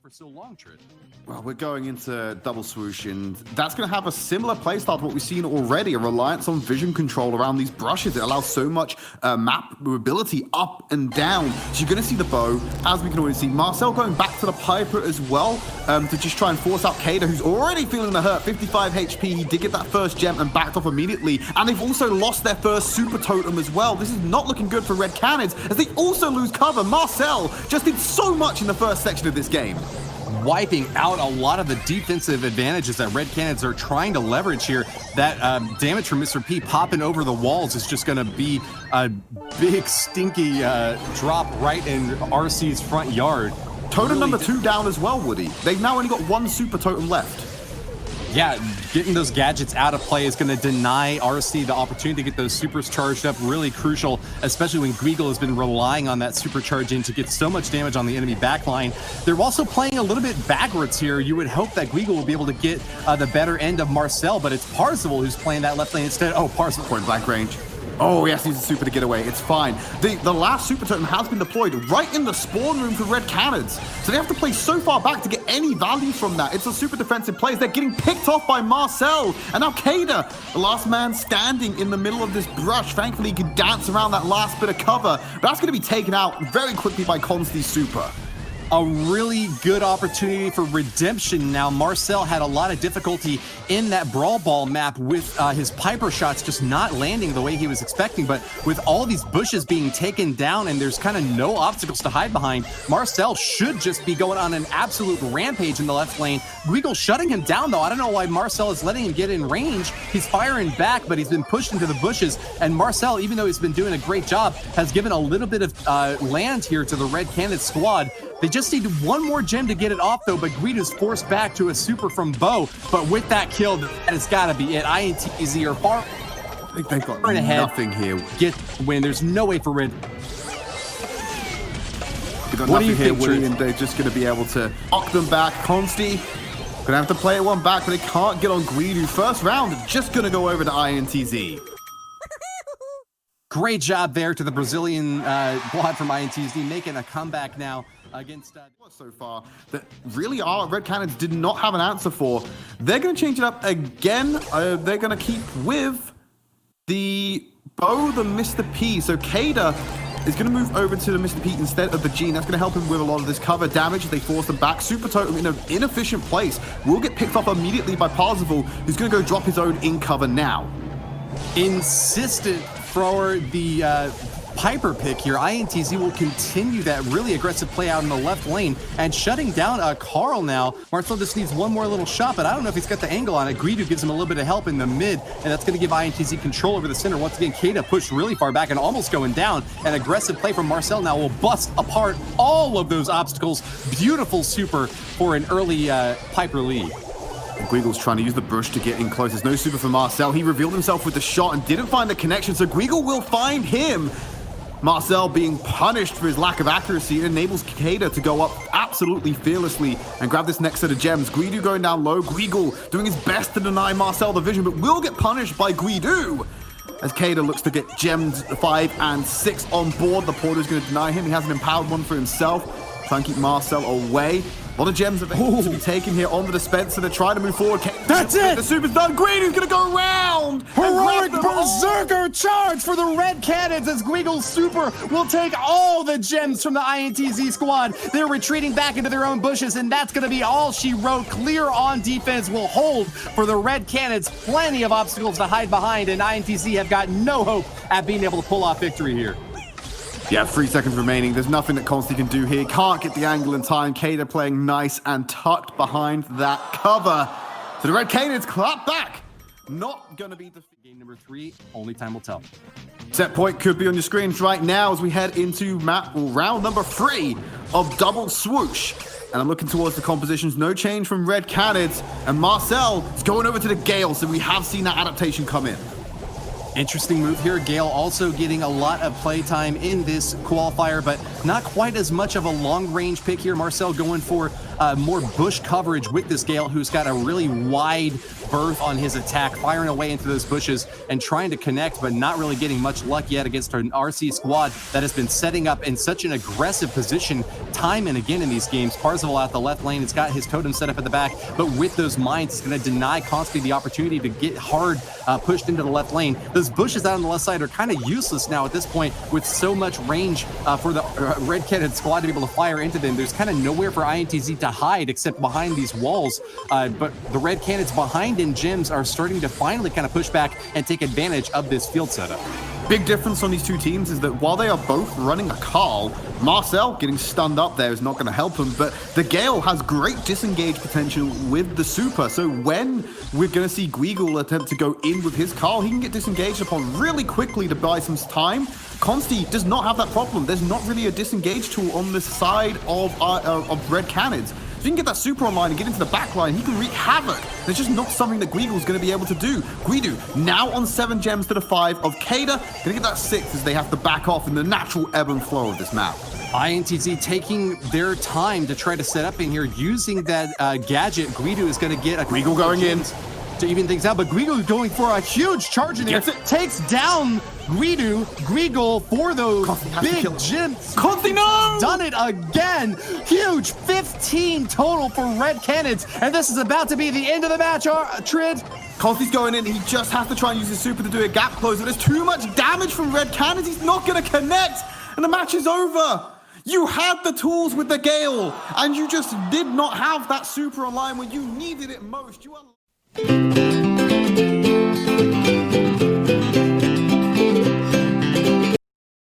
for so long, Trid. Well, we're going into double swoosh, and that's going to have a similar playstyle to what we've seen already, a reliance on vision control around these brushes. It allows so much map mobility up and down. So you're going to see the bow, as we can already see. Marcel going back to the Piper as well to just try and force out Kada, who's already feeling the hurt. 55 HP, he did get that first gem and backed off immediately. And they've also lost their first super totem as well. This is not looking good for Red CANIDS, as they also lose cover. Marcel just did so much in the first section of this game, wiping out a lot of the defensive advantages that Red CANIDS are trying to leverage here. That damage from Mr. P popping over the walls is just going to be a big stinky drop right in RC's front yard. Totem really number 2 down as well, Woody. They've now only got 1 super totem left. Yeah, getting those gadgets out of play is going to deny RC the opportunity to get those supers charged up. Really crucial, especially when Guigle has been relying on that supercharge in to get so much damage on the enemy backline. They're also playing a little bit backwards here. You would hope that Guigle will be able to get the better end of Marcel, but it's Parzival who's playing that left lane instead. Oh, Parzival. Point blank range. Oh, yes, needs a super to get away. It's fine. The last super totem has been deployed right in the spawn room for Red CANIDS. So they have to play so far back to get any value from that. It's a super defensive play. They're getting picked off by Marcel. And now Kada, the last man standing in the middle of this brush. Thankfully, he can dance around that last bit of cover. But that's going to be taken out very quickly by Consti's super. A really good opportunity for redemption now. Marcel had a lot of difficulty in that Brawl Ball map with his Piper shots just not landing the way he was expecting, but with all these bushes being taken down and there's kind of no obstacles to hide behind, Marcel should just be going on an absolute rampage in the left lane. Guigle shutting him down though. I don't know why Marcel is letting him get in range. He's firing back, but he's been pushed into the bushes, and Marcel, even though he's been doing a great job, has given a little bit of land here to the Red CANIDS squad. They just need one more gem to get it off, though, but Guido's forced back to a super from Bo. But with that kill, that has got to be it. INTZ are far I think they've got ahead. Nothing here. Get win. There's no way for Red. They've got What do nothing you here, think, Woody, Trid? and they're just going to be able to knock them back. Consti gonna have to play it one back, but they can't get on Guido. First round, just going to go over to INTZ. Great job there to the Brazilian squad from INTZ, making a comeback now against so far that really Red CANIDS did not have an answer for. They're going to change it up again. They're going to keep with the Bo, the Mr. P. So Kada is going to move over to the Mr. P instead of the Gene. That's going to help him with a lot of this cover damage. They force them back. Super Totem in an inefficient place will get picked off immediately by Parzival, who's going to go drop his own in cover now. Insistent for the Piper pick here. INTZ will continue that really aggressive play out in the left lane and shutting down Carl now. Marcel just needs one more little shot, but I don't know if he's got the angle on it. Guido gives him a little bit of help in the mid, and that's going to give INTZ control over the center. Once again, Kada pushed really far back and almost going down. An aggressive play from Marcel now will bust apart all of those obstacles. Beautiful super for an early Piper lead. Guigle's trying to use the brush to get in close. There's no super for Marcel. He revealed himself with the shot and didn't find the connection, so Guigle will find him. Marcel being punished for his lack of accuracy. It enables Kada to go up absolutely fearlessly and grab this next set of gems. Guido going down low. Guigle doing his best to deny Marcel the vision, but will get punished by Guido as Kada looks to get gems 5 and 6 on board. The Porter's going to deny him. He has an empowered one for himself. Try and keep Marcel away. A lot of gems available to be taken here on the dispenser. They're trying to move forward. That's it! The super's done. Guido's going to go around. Heroic Berserker charge for the Red CANIDS as Guigle's super will take all the gems from the INTZ squad. They're retreating back into their own bushes, and that's going to be all she wrote. Clear on defense will hold for the Red CANIDS. Plenty of obstacles to hide behind, and INTZ have got no hope at being able to pull off victory here. Yeah, 3 seconds remaining. There's nothing that Consti can do here. Can't get the angle in time. Kada playing nice and tucked behind that cover. So the Red CANIDS clap back. Not going to be defeated. Game number 3, only time will tell. Set point could be on your screens right now as we head into round number 3 of double swoosh. And I'm looking towards the compositions. No change from Red CANIDS. And Marcel is going over to the Gale, so we have seen that adaptation come in. Interesting move here. Gale also getting a lot of playtime in this qualifier, but not quite as much of a long-range pick here. Marcel going for more bush coverage with this Gale, who's got a really wide berth on his attack, firing away into those bushes and trying to connect, but not really getting much luck yet against an RC squad that has been setting up in such an aggressive position time and again in these games. Parzival out the left lane, it's got his totem set up at the back, but with those mines, it's going to deny Constantly the opportunity to get hard pushed into the left lane. Those bushes out on the left side are kind of useless now at this point with so much range for the Red Canids squad to be able to fire into them. There's kind of nowhere for INTZ to hide except behind these walls, but the Red Canids behind in gyms are starting to finally kind of push back and take advantage of this field setup. Big difference on these two teams is that while they are both running a Carl, Marcel getting stunned up there is not going to help him, but the Gale has great disengage potential with the super. So when we're going to see Guigel attempt to go in with his Carl, he can get disengaged upon really quickly to buy some time. Consti does not have that problem. There's not really a disengage tool on this side of Red Canids. If you can get that super online and get into the back line, he can wreak havoc. It's just not something that Guigel's going to be able to do. Guidu now on 7 gems to the 5 of Kada. Going to get that 6 as they have to back off in the natural ebb and flow of this map. INTZ taking their time to try to set up in here, using that gadget. Guidu is going to get a Guigel going in to even things out, but Guigel is going for a huge charge in here. Takes down Guigel for those big gems. Conti, no! Done it again. Huge 15 total for Red Canids, and this is about to be the end of the match, Trid. Conti's going in. He just has to try and use his super to do a gap close, but there's too much damage from Red Canids. He's not going to connect, and the match is over. You had the tools with the Gale, and you just did not have that super online when you needed it most. You are